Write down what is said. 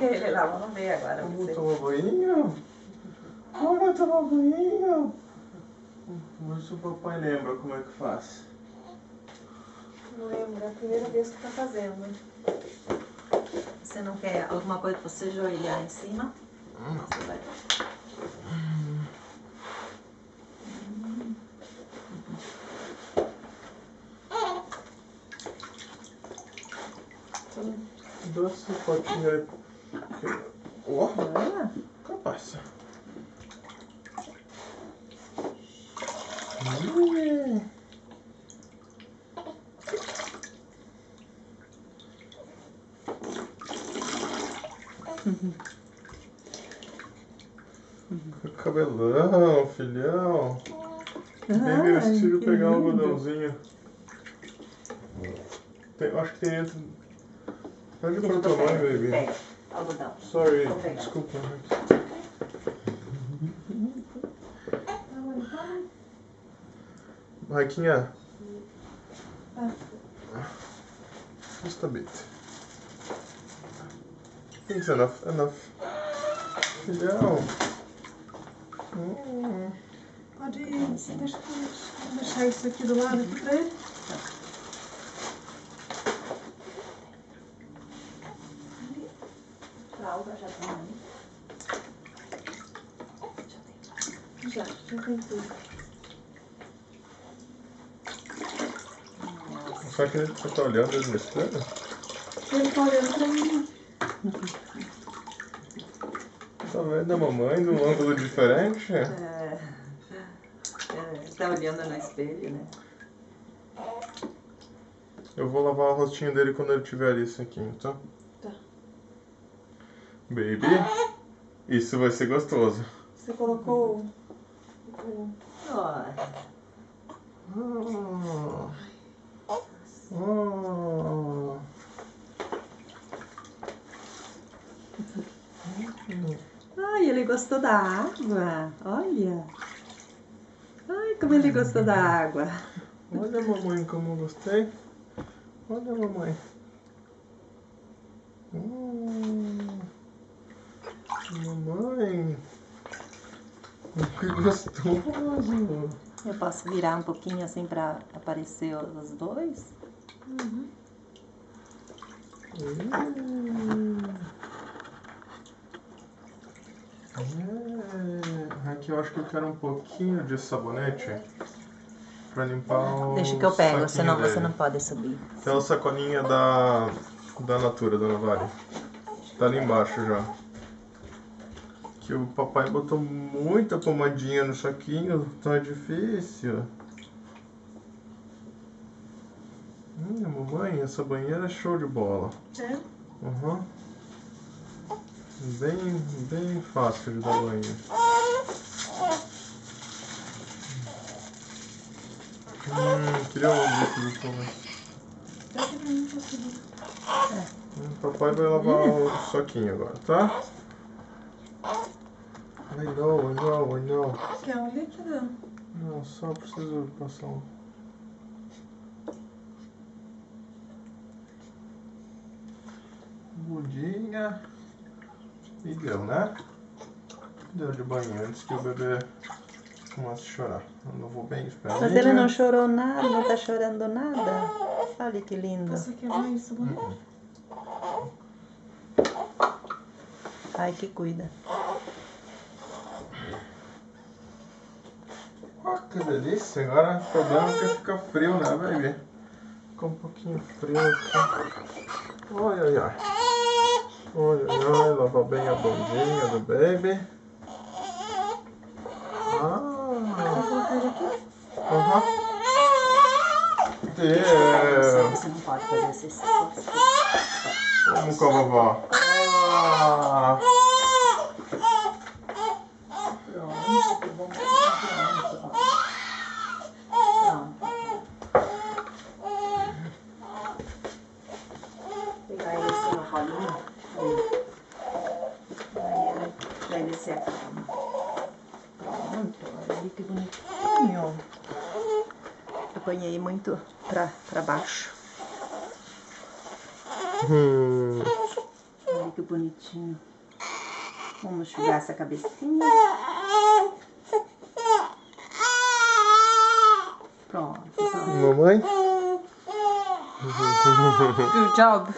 ele lá, vamos ver agora. Vamos tomar banho? Bora tomar banho? Vamos ver se o papai lembra como é que faz. Não lembro, é a primeira vez que tá fazendo. Você não quer alguma coisa pra você joelhar em cima? Não. Você vai... Dá esse potinho aí. Ó, capaz. Cabelão, filhão. Vem ver se consigo pegar um algodãozinho. Eu acho que tem dentro. Pede pra tua mãe, baby. Pega, algodão. Sorry, desculpa. Maiquinha. Just a bit. I think it's enough. Filhão. Pode deixar isso aqui do lado aqui pra ele? Fralda já tem aí. Já tem tudo. Só que você tá olhando ele no espelho? Ele tá olhando pra mim. Tá vendo a mamãe num ângulo diferente? Tá olhando no espelho, né? Eu vou lavar o rostinho dele quando ele tiver isso aqui, tá? Tá. Baby, isso vai ser gostoso. Você colocou o... Ai, ele gostou da água. Olha. Ai, como ele gostou da água. Olha, mamãe, como eu gostei. Olha, mamãe. Mamãe. Que gostoso. Eu posso virar um pouquinho assim pra aparecer os dois? Aqui eu acho que eu quero um pouquinho de sabonete pra limpar o Deixa que eu pego, senão dele. você não pode subir. Aquela sacolinha da Natura, Dona Vale. Tá ali embaixo já. Que o papai botou muita pomadinha no saquinho, tá difícil. Mamãe, essa banheira é show de bola. É? Uhum. Bem fácil de dar banho. Queria um bico do Papai vai lavar o saquinho agora, tá? I know. Quer um líquido? Não, só preciso passar um. Bundinha. E deu, né? Deu de banho antes que o bebê comece a chorar. Eu não vou bem esperar. Mas ele não chorou nada, não tá chorando nada. Olha que lindo. Você quer mais sabonete? Ai, que cuida. Que delícia. Agora o problema é que fica frio, né, baby? Fica um pouquinho frio aqui. Ai. Lava bem a bundinha do baby. Você não pode fazer esse esforço. Vamos com a vovó. Pegar esse no colinho. Aí vai descer a cama. Pronto, olha que bonitinho. Eu ponhei muito pra baixo. Olha que muito bonitinho. Vamos enxugar essa cabecinha. Pronto. Mamãe? Good job.